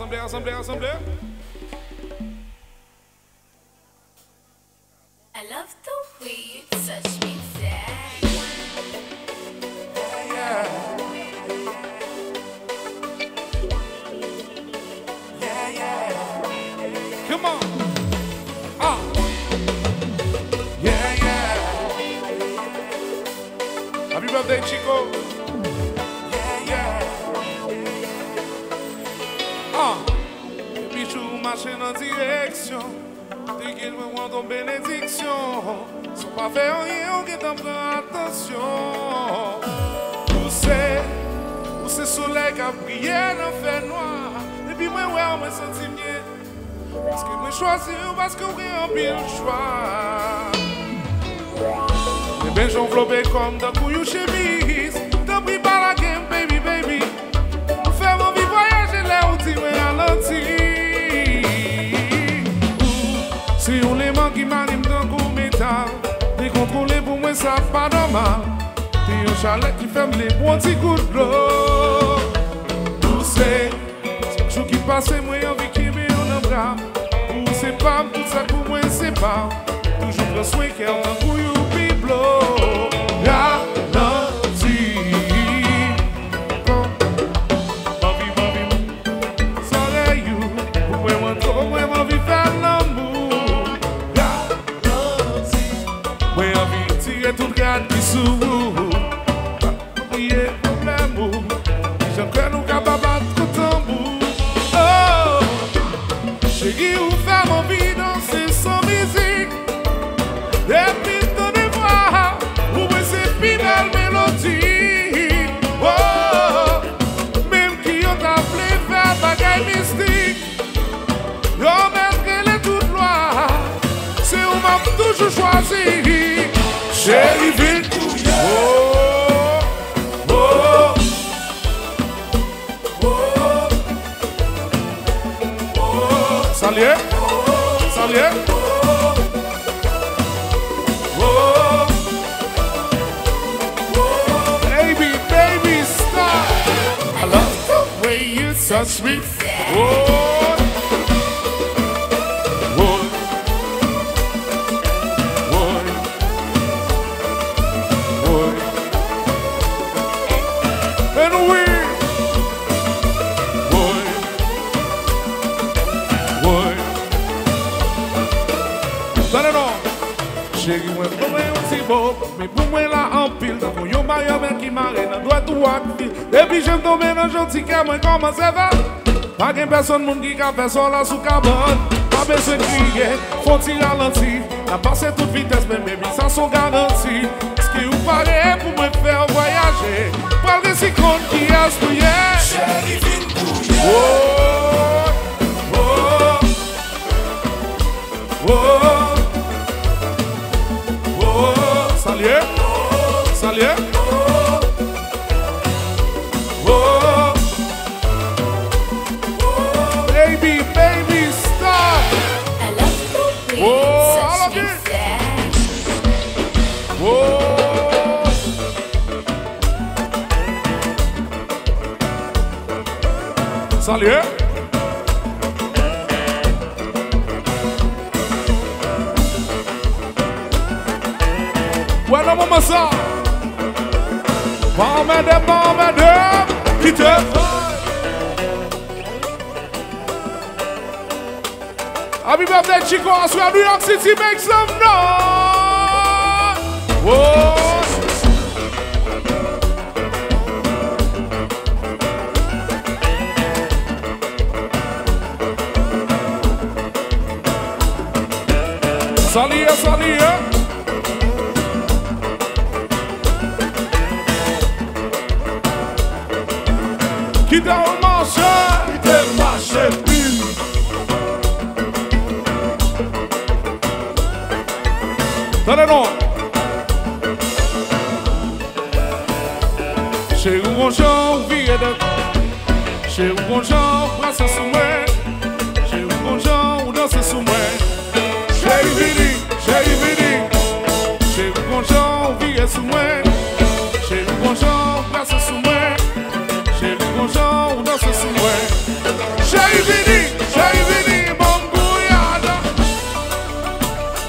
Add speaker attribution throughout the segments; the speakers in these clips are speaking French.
Speaker 1: Assemblée.
Speaker 2: I love the way you touch me, Zach.
Speaker 1: Come on. Happy birthday, Chico. Bichou marche dans direction. Dès qu'il me rend ton bénédiction. Sans pas faire rien, on qui t'en prend attention. Où c'est soleil qui a brillé dans le fait noir. Et puis moi, ouais, on me sentit bien. Parce que moi choisi, parce que oui, on pile choix. Les benches ont flopé comme dans couillou chemise. T'as pris par la game, baby, baby. Pour faire mon vie voyager, là où tu es ralenti. Si on les manque qui m'anime dans le métal. Décontrôlé pour moi, ça pas normal. T'es un chalet qui ferme les bons petits coups de l'eau. Où c'est jour qui passe, moi, envie qui met en bras. Où c'est pas, tout ça pour moi, c'est pas. Toujours le soin qui est en couillou. Toujours choisi, chérie vite. Salut, salut. Baby, stop. I love the way you touch me. Mais pour moi là en pile, quand yon maillot qui m'arrête dans droit ou à fil. Et puis j'aime tomber dans gentil que moi comment ça va. Pas qu'une personne moun qui a fait ça là sous cabane. Pas besoin de crier, faut-il ralentir. La passe toute vitesse, mais mes billes ça sont garantis. Ce qui vous paraît pour me faire voyager. Pas le si compte qui a souillé. Chérie, vite bouillé. Salut, salut. Baby, stop.
Speaker 2: I love the way you touch me, Zach.
Speaker 1: Salut. Bueno, vamos a Bombe, qui te Happy birthday, Chico, we are New York City, make some noise. Whoa. Salia. Qui t'a marché plus. Tenez-nous. Chez où on chante, vie de. Chez où on chante, brasse sous moi. Chez où on chante, on danse sous moi. Chez Vini. Chez où on chante, vie sous moi. Chez où on chante, brasse sous moi. Chez où on chante, on danse sous moi. vini, monguyada.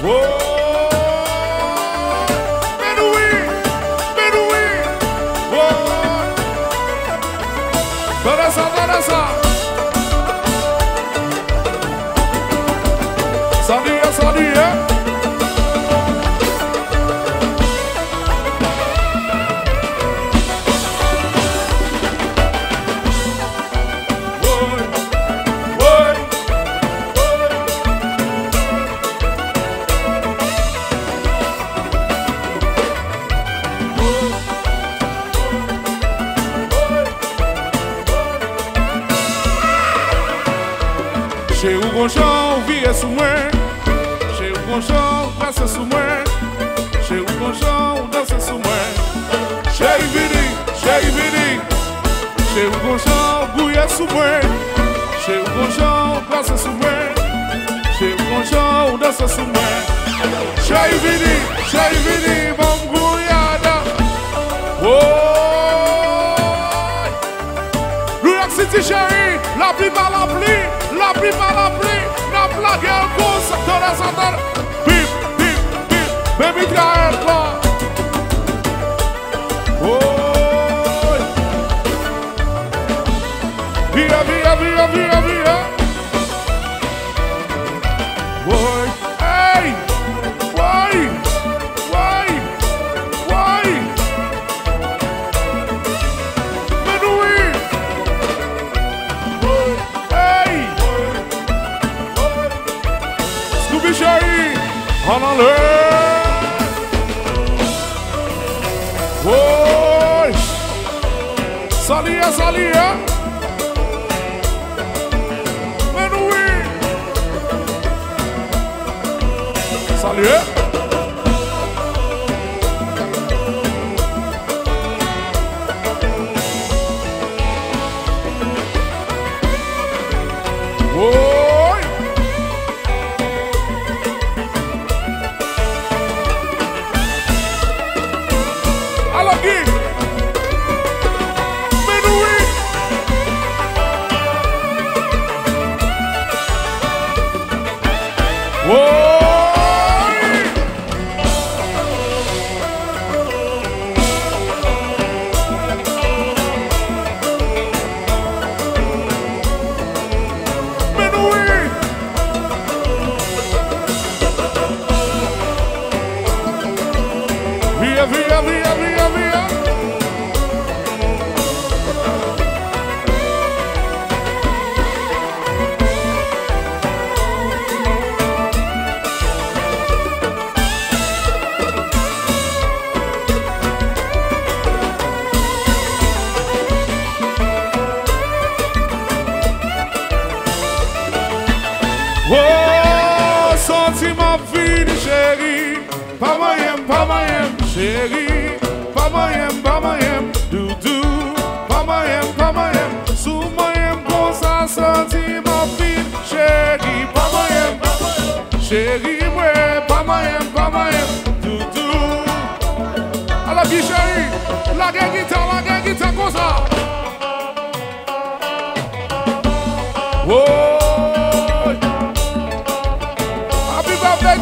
Speaker 1: Oh, Benui, oh, Teresa, Sadia. Cheio o gonchão, via sumé. Cheio o gonchão, dança sumé. Cheio o gonchão, dança sumé. Cheio vini. Cheio o gonchão, guia sumé. Cheio o gonchão, dança sumé. Cheio o gonchão, dança sumé. Cheio vini, vamos guiada. New York City chérie, la pluie par la pluie, la blague en course, toda bip, baby traer quoi. Oh, via. Boy, hey, why? Benui. Chérie, en l'air. Oh, salia. Benui. Salia. Via. Oh, sentiment fini chérie, pas moyen, chérie, pas moyen, doudou, pas moyen, sous moyen pour ça, sentiment fini chérie, pas moyen, chérie, ouais, pas moyen, doudou. À la vie chérie, la guitare comme ça. Oh,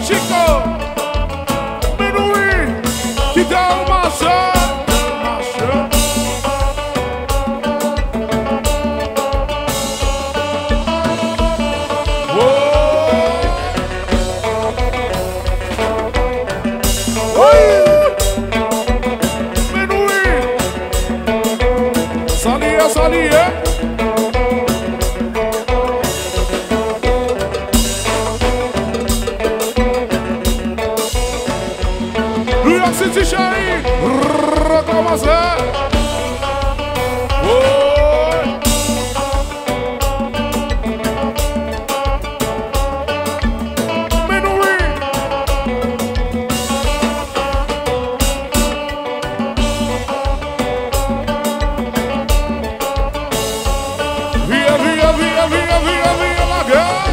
Speaker 1: Chico, Benui, qui t'a marché. Benui, salia. City chérie, recommencer. Benui. Via la guerre.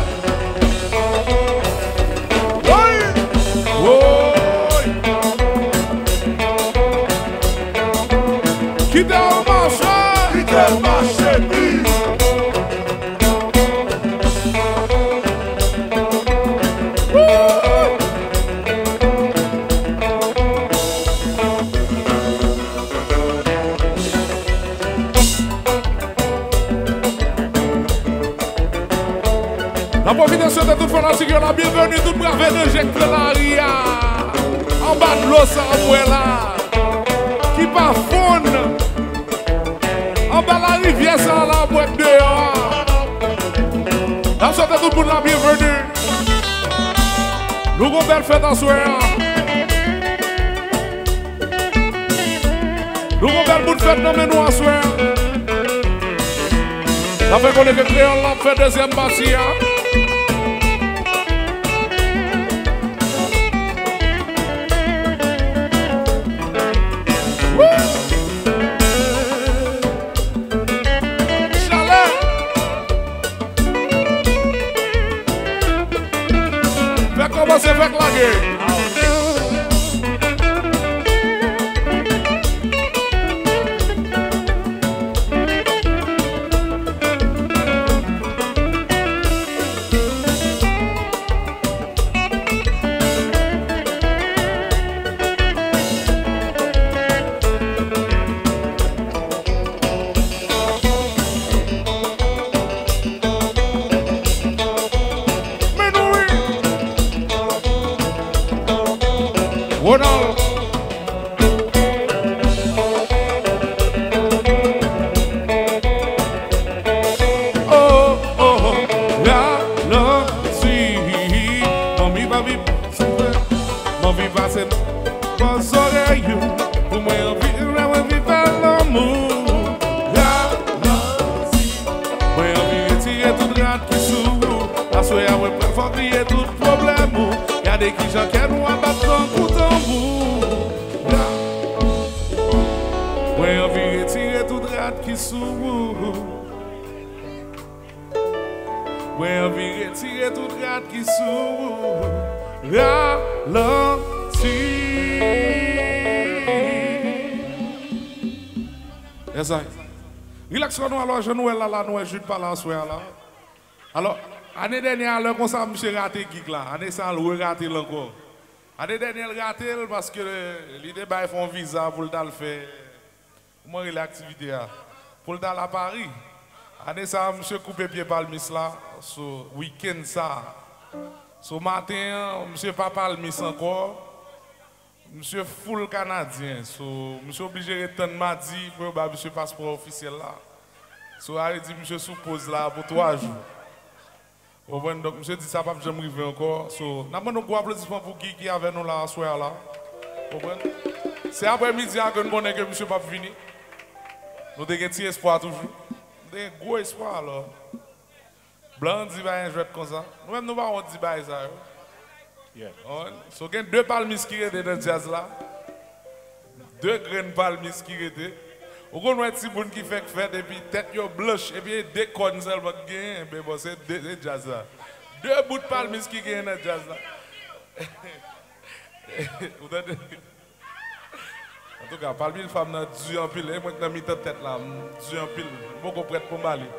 Speaker 1: La providence de toute fantastique, la bienvenue, toute brave de Jacques Plenaria. En bas de l'eau, ça là. Qui pas faune. En bas de la rivière, ça la boîte dehors. La sorte de tout le monde, la bienvenue. Nous avons belle fête en soir. Nous avons belle bout de fête, non mais nous en soir. La fait qu'on est que créole, la fait deuxième bassia. Comment c'est fait la guerre? Oh no! Oh, oh, la, la, si. Mami va vivre, mami va se vos oreilles. Pour moi, on vit l'amour. La, la, si. Moi, on vit retirer toute rate qui s'ouvre. La soirée, on peut crier tout problème. Y'a qui j'en qu'elle nous abattre en coup tambour. Ouais, on vient retirer toute rate qui s'ouvre. Ouais, on vient retirer toute rate qui s'ouvre. Ralenti. C'est ça. Relaxons-nous alors, je nous là, nous est juste pas là, soir là. Alors, l'année dernière, le conseil monsieur raté gig là. Année ça, le raté encore. L'année dernière, il raté parce que l'idée bah font visa pour le faire. Comment est l'activité là? Pour le à Paris. Année ça, monsieur coupé pied palmis là. So week-end ça. So matin, monsieur pas palmis encore. Monsieur full canadien. So monsieur obligé de retourner mardi pour bah monsieur passeport officiel là. So allez dit monsieur suppose là pour 3 jours. Donc, monsieur dit ça, pas jamais arrivé encore. So, nous avons un gros applaudissement pour qui est avec nous là, ce soir là. C'est après-midi que nous avons que monsieur pas fini. Nous avons un petit espoir toujours. Nous avons un gros espoir là. Blanc dit un jouet comme ça. Nous-mêmes, nous avons dit ça. Yeah. So, il y a 2 palmis qui étaient dans le jazz là. 2 graines palmis qui étaient. Vous avez un petit monde qui fait fête et puis tête blanche et puis 2 cornes seulement qui gagnent, mais bon, c'est 2 jazz là. 2 bouts de palmis qui gagnent dans le jazz là. En tout cas, palmis, une femme, Dieu en pile, moi qui ai mis ta tête là, Dieu en pile, beaucoup prête pour m'aller.